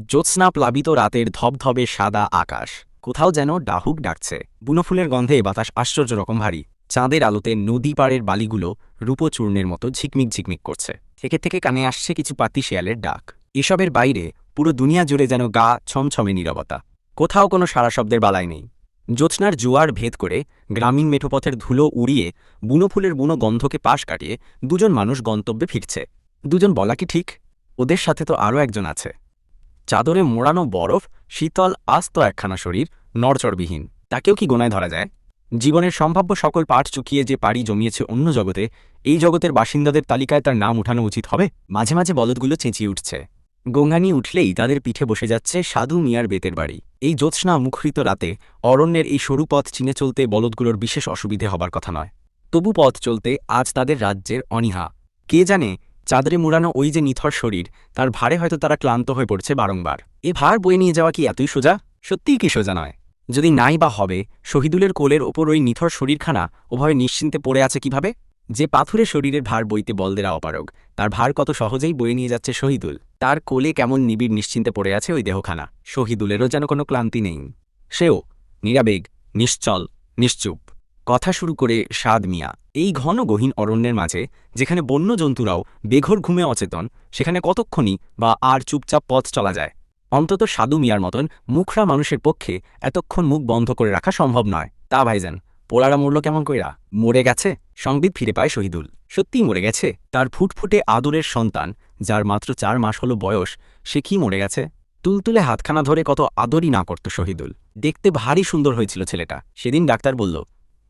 জ্যোৎস্না প্লাবিত রাতের ধবধবে সাদা আকাশ, কোথাও যেন ডাহুক ডাকছে। বুনোফুলের গন্ধে বাতাস আশ্চর্য রকম ভারী। চাঁদের আলোতে নদী পাড়ের বালিগুলো রূপচূর্ণের মতো ঝিকমিক ঝিকমিক করছে। থেকে থেকে কানে আসছে কিছু পাতি শেয়ালের ডাক। এসবের বাইরে পুরো দুনিয়া জুড়ে যেন গা ছমছমে নীরবতা। কোথাও কোনো সারা শব্দের বালাই নেই। জ্যোৎস্নার জোয়ার ভেদ করে গ্রামীণ মেঠোপথের ধুলো উড়িয়ে বুনোফুলের বুনো গন্ধকে পাশ কাটিয়ে দুজন মানুষ গন্তব্যে ফিরছে। দুজন বলা কি ঠিক? ওদের সাথে তো আরও একজন আছে। চাদরে মোড়ানো বরফ, শীতল আস্ত একখানা শরীর, নড়চড়বিহীন। তাকেও কি গোনায় ধরা যায়? জীবনের সম্ভাব্য সকল পাঠ চুকিয়ে যে পাড়ি জমিয়েছে অন্য জগতে, এই জগতের বাসিন্দাদের তালিকায় তার নাম উঠানো উচিত হবে। মাঝে মাঝে বলদগুলো চেঁচিয়ে উঠছে। গঙ্গানি উঠলেই তাদের পিঠে বসে যাচ্ছে সাধু মিয়ার বেতের বাড়ি। এই জ্যোৎস্না মুখরিত রাতে অরণ্যের এই সরু পথ চিনে চলতে বলদগুলোর বিশেষ অসুবিধে হবার কথা নয়। তবু পথ চলতে আজ তাদের রাজ্যের অনীহা। কে জানে, চাদরে মুড়ানো ওই যে নিথর শরীর, তার ভারে হয়তো তারা ক্লান্ত হয়ে পড়ছে বারংবার। এ ভার বয়ে নিয়ে যাওয়া কি এতই সোজা? সত্যিই কি সোজা নয়? যদি নাই বা হবে, শহীদুলের কোলের ওপর ওই নিথর শরীরখানা ওভাবে নিশ্চিন্তে পড়ে আছে কিভাবে? যে পাথুরে শরীরের ভার বইতে বলদেরা অপারগ, তার ভার কত সহজেই বয়ে নিয়ে যাচ্ছে শহীদুল। তার কোলে কেমন নিবিড় নিশ্চিন্তে পড়ে আছে ওই দেহখানা। শহীদুলেরও যেন কোনো ক্লান্তি নেই। সেও নিরাবেগ, নিশ্চল, নিশ্চুপ। কথা শুরু করে সাদ মিয়া। এই ঘন গহীন অরণ্যের মাঝে, যেখানে বন্য জন্তুরাও বেঘোর ঘুমে অচেতন, সেখানে কতক্ষণই বা আর চুপচাপ পথ চলা যায়? অন্তত সাধু মিয়ার মতন মুখরা মানুষের পক্ষে এতক্ষণ মুখ বন্ধ করে রাখা সম্ভব নয়। তা ভাইজান, পোড়ারা মরল কেমন কইরা? মরে গেছে। সংবিদ ফিরে পায় শহীদুল। সত্যিই মরে গেছে। তার ফুটফুটে আদরের সন্তান, যার মাত্র 4 মাস হলো বয়স, সে কি মরে গেছে? তুলতুলে হাতখানা ধরে কত আদরই না করত শহীদুল। দেখতে ভারী সুন্দর হয়েছিল ছেলেটা। সেদিন ডাক্তার বলল,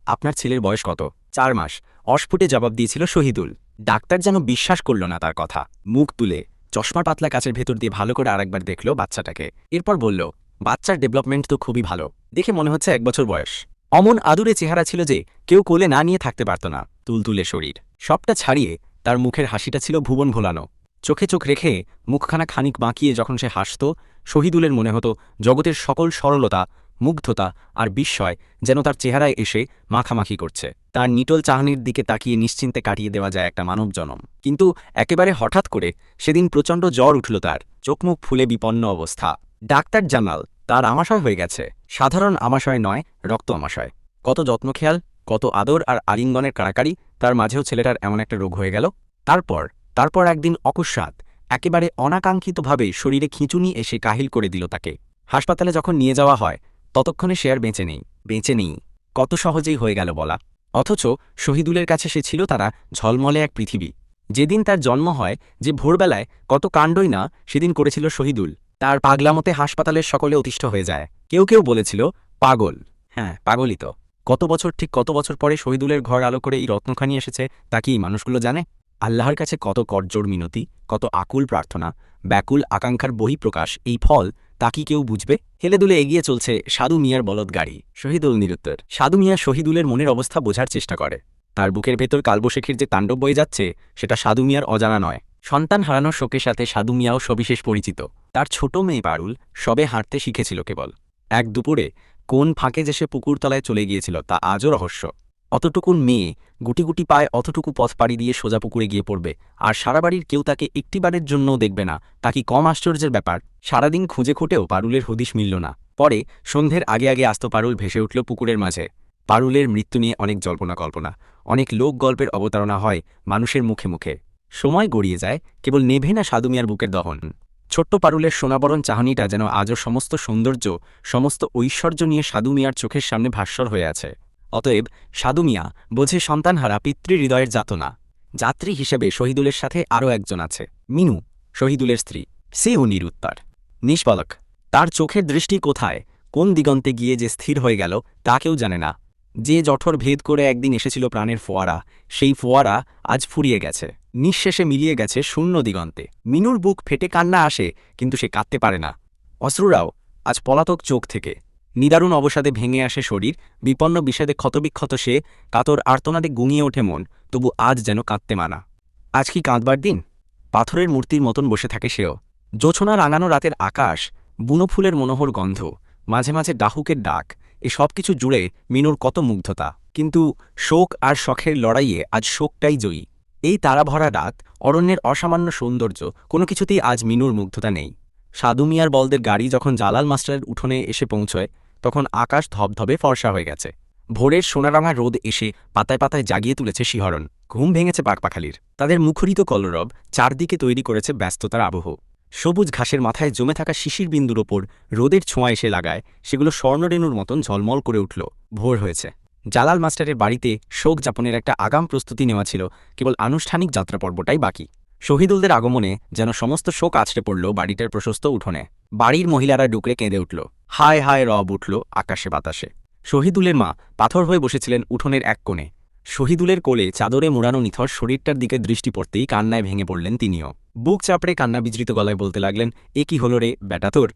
আপনার ছেলের বয়স কত? 4 মাস। অস্ফুটে জবাব দিয়েছিল শহীদুল। ডাক্তার যেন বিশ্বাস করল না তার কথা। মুখ তুলে চশমার পাতলা কাচের ভেতর দিয়ে ভালো করে আরেকবার দেখল বাচ্চাটাকে। এরপর বলল, বাচ্চার ডেভেলপমেন্ট তো খুবই ভালো। দেখে মনে হচ্ছে 1 বছর বয়স। অমন আদুরে চেহারা ছিল যে কেউ কোলে না নিয়ে থাকতে পারত না। তুলতুলে শরীর, সবটা ছাড়িয়ে তার মুখের হাসিটা ছিল ভুবন ভোলানো। চোখে চোখ রেখে মুখখানা খানিক বাঁকিয়ে যখন সে হাসত, শহীদুলের মনে হতো জগতের সকল সরলতা, মুগ্ধতা আর বিস্ময় যেন তার চেহারায় এসে মাখামাখি করছে। তার নিটল চাহনির দিকে তাকিয়ে নিশ্চিন্তে কাটিয়ে দেওয়া যায় একটা মানব জনম। কিন্তু একেবারে হঠাৎ করে সেদিন প্রচণ্ড জ্বর উঠল তার। চোখমুখ ফুলে বিপন্ন অবস্থা। ডাক্তার জানাল তার আমাশয় হয়ে গেছে। সাধারণ আমাশয় নয়, রক্ত আমাশয়। কত যত্ন খেয়াল, কত আদর আর আলিঙ্গনের কাড়াকাড়ি, তার মাঝেও ছেলেটার এমন একটা রোগ হয়ে গেল। তারপর একদিন অকস্মাৎ, একেবারে অনাকাঙ্ক্ষিতভাবে শরীরে খিঁচুনি এসে কাহিল করে দিল তাকে। হাসপাতালে যখন নিয়ে যাওয়া হয়, ততক্ষণে সে আর বেঁচে নেই। কত সহজেই হয়ে গেল বলা। অথচ শহীদুলের কাছে সে ছিল তারা ঝলমলে এক পৃথিবী। যেদিন তার জন্ম হয়, যে ভোরবেলায় কত কাণ্ডই না সেদিন করেছিল শহীদুল। তার পাগলামতে হাসপাতালের সকলে অতিষ্ঠ হয়ে যায়। কেউ কেউ বলেছিল পাগল। হ্যাঁ, পাগলই তো। ঠিক কত বছর পরে শহীদুলের ঘর আলো করে এই রত্নখানি এসেছে, তা কি মানুষগুলো জানে? আল্লাহর কাছে কত করজোড় মিনতি, কত আকুল প্রার্থনা, ব্যাকুল আকাঙ্ক্ষার বহিঃপ্রকাশ, এই ফল তা কি কেউ বুঝবে? হেলেদুলে এগিয়ে চলছে সাধু মিয়ার বলদ গাড়ি। শহীদুল নিরুত্তর। সাধু মিয়া শহীদুলের মনের অবস্থা বোঝার চেষ্টা করে। তার বুকের ভেতর কালবৈশাখীর যে তাণ্ডব বয়ে যাচ্ছে, সেটা সাধু মিয়ার অজানা নয়। সন্তান হারানোর শোকের সাথে সাধু মিয়াও সবিশেষ পরিচিত। তার ছোট মেয়ে পারুল সবে হাঁটতে শিখেছিল কেবল। এক দুপুরে কোন ফাঁকে যে সে পুকুরতলায় চলে গিয়েছিল তা আজও রহস্য। অতটুকুন মেয়ে গুটি গুটি পায় অতটুকু পথ পাড়ি দিয়ে সোজা পুকুরে গিয়ে পড়বে, আর সারা বাড়ির কেউ তাকে একটিবারের জন্যও দেখবে না। তা কি কম আশ্চর্যের ব্যাপার? সারাদিন খুঁজে খুঁটেও পারুলের হদিশ মিলল না। পরে সন্ধ্যের আগে আগে আস্ত পারুল ভেসে উঠল পুকুরের মাঝে। পারুলের মৃত্যু নিয়ে অনেক জল্পনা কল্পনা, অনেক লোক গল্পের অবতারণা হয় মানুষের মুখে মুখে। সময় গড়িয়ে যায়, কেবল নেভে না সাধু মিয়ার বুকের দহন। ছোট্ট পারুলের সোনাবরণ চাহনিটা যেন আজও সমস্ত সৌন্দর্য, সমস্ত ঐশ্বর্য নিয়ে সাধু মিয়ার চোখের সামনে ভাস্বর হয়ে আছে। অতএব সাধু মিয়া বোঝে সন্তানহারা পিতৃহৃদয়ের যাতনা। যাত্রী হিসেবে শহীদুলের সাথে আরও একজন আছে, মিনু, শহীদুলের স্ত্রী। সেও নিরুত্তর, নিষ্পলক। তার চোখের দৃষ্টি কোথায়, কোন দিগন্তে গিয়ে যে স্থির হয়ে গেল তা কেউ জানে না। যে জঠর ভেদ করে একদিন এসেছিল প্রাণের ফোয়ারা, সেই ফোয়ারা আজ ফুরিয়ে গেছে, নিঃশেষে মিলিয়ে গেছে শূন্য দিগন্তে। মিনুর বুক ফেটে কান্না আসে, কিন্তু সে কাঁদতে পারে না। অশ্রুরাও আজ পলাতক চোখ থেকে। নিদারুণ অবসাদে ভেঙে আসে শরীর, বিপন্ন বিষাদে ক্ষতবিক্ষত সে, কাতর আর্তনাদে গুঙিয়ে ওঠে মন, তবু আজ যেন কাঁদতে মানা। আজ কি কাঁদবার দিন? পাথরের মূর্তির মতন বসে থাকে সেও। জোছনা রাঙানো রাতের আকাশ, বুনো ফুলের মনোহর গন্ধ, মাঝে মাঝে ডাহুকের ডাক, এ সব কিছু জুড়ে মিনুর কত মুগ্ধতা। কিন্তু শোক আর শখের লড়াইয়ে আজ শোকটাই জয়ী। এই তারাভরা রাত, অরণ্যের অসামান্য সৌন্দর্য, কোনো কিছুতেই আজ মিনুর মুগ্ধতা নেই। সাধু মিয়ার বলদের গাড়ি যখন জালাল মাস্টারের উঠোনে এসে পৌঁছয় তখন আকাশ ধবধবে ফর্সা হয়ে গেছে। ভোরের সোনারাঙা রোদ এসে পাতায় পাতায় জাগিয়ে তুলেছে শিহরণ। ঘুম ভেঙেছে পাকপাখালির। তাদের মুখরিত কলরব চারদিকে তৈরি করেছে ব্যস্ততার আবহ। সবুজ ঘাসের মাথায় জমে থাকা শিশির বিন্দুর ওপর রোদের ছোঁয়া এসে লাগায়, সেগুলো স্বর্ণরেণুর মতন ঝলমল করে উঠল। ভোর হয়েছে। জালাল মাস্টারের বাড়িতে শোক যাপনের একটা আগাম প্রস্তুতি নেওয়া ছিল, কেবল আনুষ্ঠানিক যাত্রাপর্বটাই বাকি। শহীদুলদের আগমনে যেন সমস্ত শোক আছড়ে পড়ল বাড়িটার প্রশস্ত উঠোনে। বাড়ির মহিলারা ডুকরে কেঁদে উঠল। হায় হায় রব উঠল আকাশে বাতাসে। শহীদুলের মা পাথর হয়ে বসেছিলেন উঠোনের এক কোণে। শহীদুলের কোলে চাদরে মোড়ানো নিথর শরীরটার দিকে দৃষ্টি পড়তেই কান্নায় ভেঙে পড়লেন তিনিও। বুক চাপড়ে কান্না বিজৃত গলায় বলতে লাগলেন, এ কি হলো রে বেটা তোর?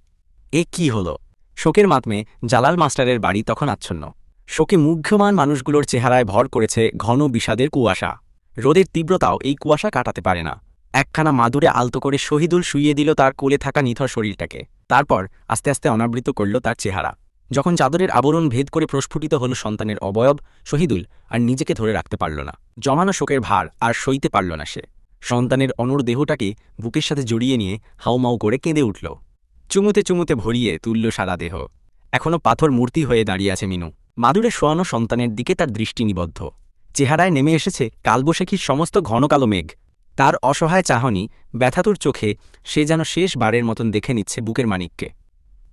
এ কি হলো? শোকের মাতমে জালাল মাস্টারের বাড়ি তখন আচ্ছন্ন। শোকে মুগ্ধমান মানুষগুলোর চেহারায় ভর করেছে ঘন বিষাদের কুয়াশা। রোদের তীব্রতাও এই কুয়াশা কাটাতে পারে না। একখানা মাদুরে আলতো করে শহীদুল শুইয়ে দিল তার কোলে থাকা নিথর শরীরটাকে। তারপর আস্তে আস্তে অনাবৃত করল তার চেহারা। যখন চাদরের আবরণ ভেদ করে প্রস্ফুটিত হল সন্তানের অবয়ব, শহীদুল আর নিজেকে ধরে রাখতে পারল না। জমানো শোকের ভার আর সইতে পারল না সে। সন্তানের অনড় দেহটাকে বুকের সাথে জড়িয়ে নিয়ে হাউমাউ করে কেঁদে উঠল। চুমুতে চুমুতে ভরিয়ে তুলল সারা দেহ। এখনো পাথর মূর্তি হয়ে দাঁড়িয়ে আছে মিনু। মাদুরে শোয়ানো সন্তানের দিকে তার দৃষ্টি নিবদ্ধ। চেহারায় নেমে এসেছে কালবৈশাখীর সমস্ত ঘন কালো মেঘ। তার অসহায় চাহনি, ব্যথাতুর চোখে সে যেন শেষবারের মতন দেখে নিচ্ছে বুকের মানিককে।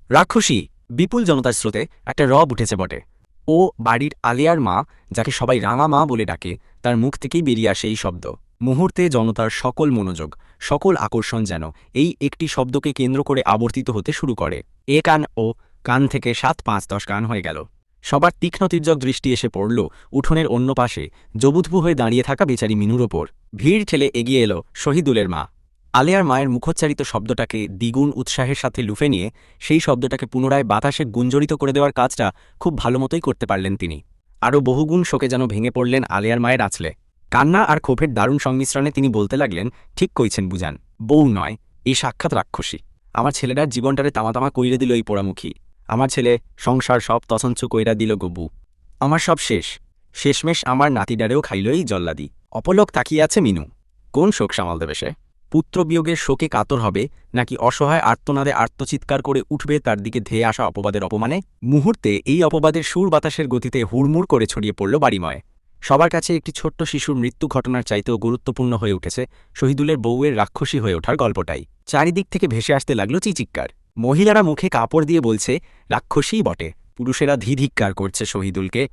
রাক্ষসী! বিপুল জনতার স্রোতে একটা রব উঠেছে বটে। ও বাড়ির আলিয়ার মা, যাকে সবাই রাঙা মা বলে ডাকে, তার মুখ থেকেই বেরিয়ে আসে এই শব্দ। মুহূর্তে জনতার সকল মনোযোগ, সকল আকর্ষণ যেন এই একটি শব্দকে কেন্দ্র করে আবর্তিত হতে শুরু করে। এ কান ও কান থেকে ৭-৫-১০ কান হয়ে গেল। সবার তীক্ষ্ণ তির্যক দৃষ্টি এসে পড়ল উঠোনের অন্য পাশে জবুথবু হয়ে দাঁড়িয়ে থাকা বেচারি মিনুর ওপর। ভিড় ঠেলে এগিয়ে এলো শহীদুলের মা। আলিয়ার মায়ের মুখোচ্চারিত শব্দটাকে দ্বিগুণ উৎসাহের সাথে লুফে নিয়ে সেই শব্দটাকে পুনরায় বাতাসে গুঞ্জরিত করে দেওয়ার কাজটা খুব ভালোমতোই করতে পারলেন তিনি। আরও বহুগুণ শোকে যেন ভেঙে পড়লেন আলিয়ার মায়ের আঁচলে। কান্না আর ক্ষোভের দারুণ সংমিশ্রণে তিনি বলতে লাগলেন, ঠিক কইছেন বুঝান, বউ নয়, এই সাক্ষাৎ রাক্ষসী। আমার ছেলেটার জীবনটারে তামাতামা কইরে দিল এই পোড়ামুখী। আমার ছেলে সংসার সব তছঞ্চ কইরা দিল গবু। আমার সব শেষ। শেষমেশ আমার নাতিডারেও খাইল এই জল্লাদি। অপলক তাকিয়ে আছে মিনু। কোন শোক সামাল দেবে সে? পুত্রবিয়োগের শোকে কাতর হবে, নাকি অসহায় আর্তনাদে আর্তচিৎকার করে উঠবে তার দিকে ধেয়ে আসা অপবাদের অপমানে? মুহূর্তে এই অপবাদের সুর বাতাসের গতিতে হুড়মুড় করে ছড়িয়ে পড়ল বাড়িময়। সবার কাছে একটি ছোট্ট শিশুর মৃত্যু ঘটনার চাইতেও গুরুত্বপূর্ণ হয়ে উঠেছে শহীদুলের বউয়ের রাক্ষসী হয়ে ওঠার গল্পটাই। চারিদিক থেকে ভেসে আসতে লাগল চিচিক্কার। মহিলারা মুখে কাপড় দিয়ে বলছে, রাক্ষসীই বটে। পুরুষেরা ধিধিক্কার করছে শহীদুলকে।